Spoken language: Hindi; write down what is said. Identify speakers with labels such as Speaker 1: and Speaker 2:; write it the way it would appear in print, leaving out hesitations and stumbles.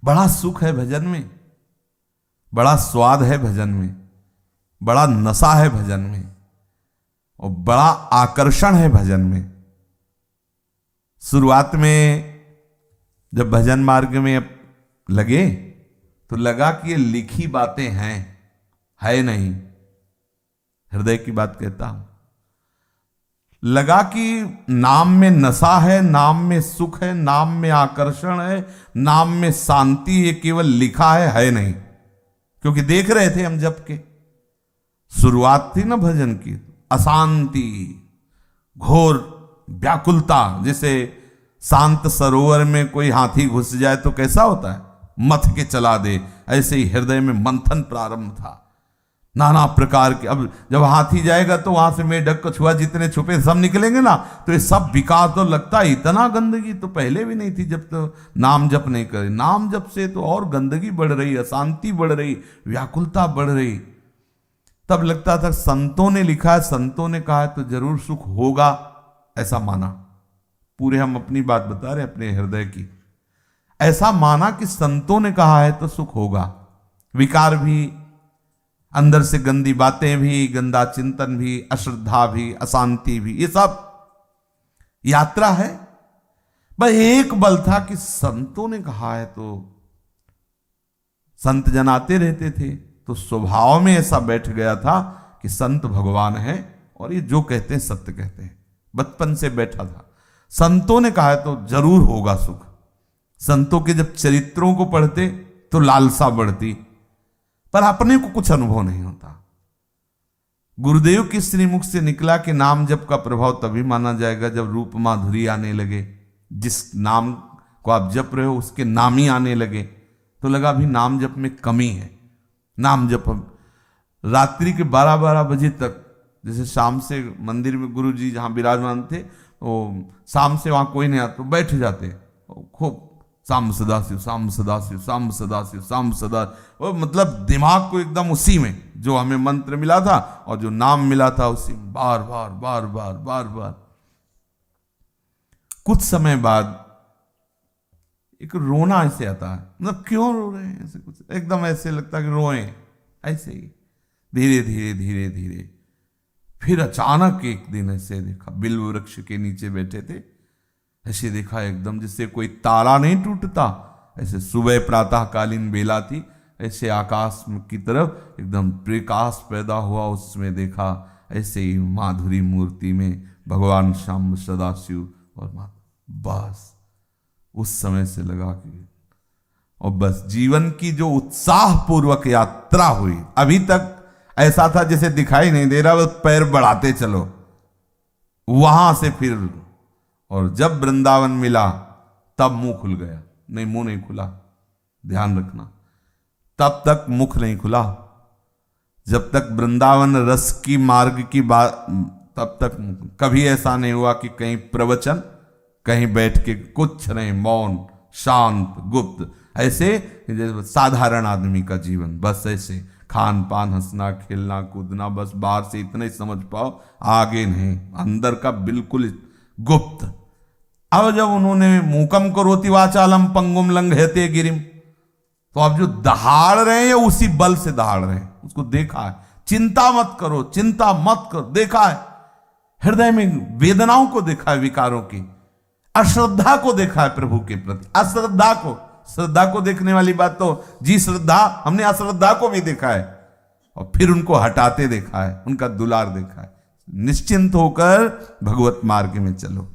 Speaker 1: बड़ा सुख है भजन में, बड़ा स्वाद है भजन में, बड़ा नशा है भजन में, और बड़ा आकर्षण है भजन में। शुरुआत में जब भजन मार्ग में लगे तो लगा कि ये लिखी बातें हैं, है नहीं, हृदय की बात कहता हूं। लगा कि नाम में नशा है, नाम में सुख है, नाम में आकर्षण है, नाम में शांति है, केवल लिखा है नहीं। क्योंकि देख रहे थे हम जब के शुरुआत थी ना भजन की, अशांति, घोर व्याकुलता। जैसे शांत सरोवर में कोई हाथी घुस जाए तो कैसा होता है, मथ के चला दे, ऐसे ही हृदय में मंथन प्रारंभ था, नाना प्रकार के। अब जब हाथी जाएगा तो वहां से मेढक कछुआ जितने छुपे सब निकलेंगे ना, तो ये सब विकार तो लगता है। इतना गंदगी तो पहले भी नहीं थी जब तो नाम जप नहीं करे। नाम जप से तो और गंदगी बढ़ रही, अशांति बढ़ रही, व्याकुलता बढ़ रही। तब लगता था संतों ने लिखा है, संतों ने कहा है तो जरूर सुख होगा, ऐसा माना। पूरे हम अपनी बात बता रहे अपने हृदय की। ऐसा माना कि संतों ने कहा है तो सुख होगा। विकार भी, अंदर से गंदी बातें भी, गंदा चिंतन भी, अश्रद्धा भी, अशांति भी, ये सब यात्रा है। बस एक बल था कि संतों ने कहा है तो संत जन आते रहते थे, तो स्वभाव में ऐसा बैठ गया था कि संत भगवान है और ये जो कहते हैं सत्य कहते हैं। बचपन से बैठा था, संतों ने कहा है तो जरूर होगा सुख। संतों के जब चरित्रों को पढ़ते तो लालसा बढ़ती, पर अपने को कुछ अनुभव नहीं होता। गुरुदेव के श्रीमुख से निकला कि नाम जप का प्रभाव तभी माना जाएगा जब रूप माधुरी आने लगे। जिस नाम को आप जप रहे हो उसके नाम ही आने लगे, तो लगा अभी नाम जप में कमी है। नाम जप रात्रि के 12-12 बजे तक, जैसे शाम से मंदिर में गुरु जी जहां विराजमान थे, तो शाम से वहां कोई नहीं आता तो बैठ जाते खूब, शाम सदाशिव, शाम सदाशिव, शाम सदाशिव, शाम सदा। वो मतलब दिमाग को एकदम उसी में जो हमें मंत्र मिला था और जो नाम मिला था उसी में बार बार बार बार बार बार। कुछ समय बाद एक रोना ऐसे आता है, मतलब क्यों रो रहे हैं ऐसे, कुछ एकदम ऐसे लगता है कि रोए, ऐसे ही धीरे धीरे धीरे धीरे। फिर अचानक एक दिन ऐसे देखा, बिल्व वृक्ष के नीचे बैठे थे, ऐसे देखा एकदम जैसे कोई तारा नहीं टूटता, ऐसे सुबह प्रातः कालीन बेला थी, ऐसे आकाश की तरफ एकदम प्रकाश पैदा हुआ। उसमें देखा ऐसे ही माधुरी मूर्ति में भगवान श्याम सदाशिव और माता। बस उस समय से लगा कि, और बस जीवन की जो उत्साह पूर्वक यात्रा हुई, अभी तक ऐसा था जैसे दिखाई नहीं दे रहा, बस पैर बढ़ाते चलो। वहां से फिर, और जब वृंदावन मिला तब मुंह खुल गया। नहीं, मुंह नहीं खुला, ध्यान रखना, तब तक मुख नहीं खुला। जब तक वृंदावन रस की मार्ग की बात, तब तक कभी ऐसा नहीं हुआ कि कहीं प्रवचन, कहीं बैठ के कुछ नहीं, मौन, शांत, गुप्त, ऐसे साधारण आदमी का जीवन। बस ऐसे खान पान, हंसना खेलना कूदना, बस बाहर से इतना ही समझ पाओ, आगे नहीं, अंदर का बिल्कुल गुप्त। अब जब उन्होंने मूकम करोति वाचालम पंगुम लंघयते गिरिम, तो अब जो दहाड़ रहे हैं उसी बल से दहाड़ रहे हैं, उसको देखा है। चिंता मत करो, चिंता मत करो, देखा है हृदय में वेदनाओं को देखा है, विकारों की, अश्रद्धा को देखा है प्रभु के प्रति, अश्रद्धा को। श्रद्धा को देखने वाली बात तो जी श्रद्धा, हमने अश्रद्धा को भी देखा है और फिर उनको हटाते देखा है, उनका दुलार देखा है। निश्चिंत होकर भगवत मार्ग में चलो।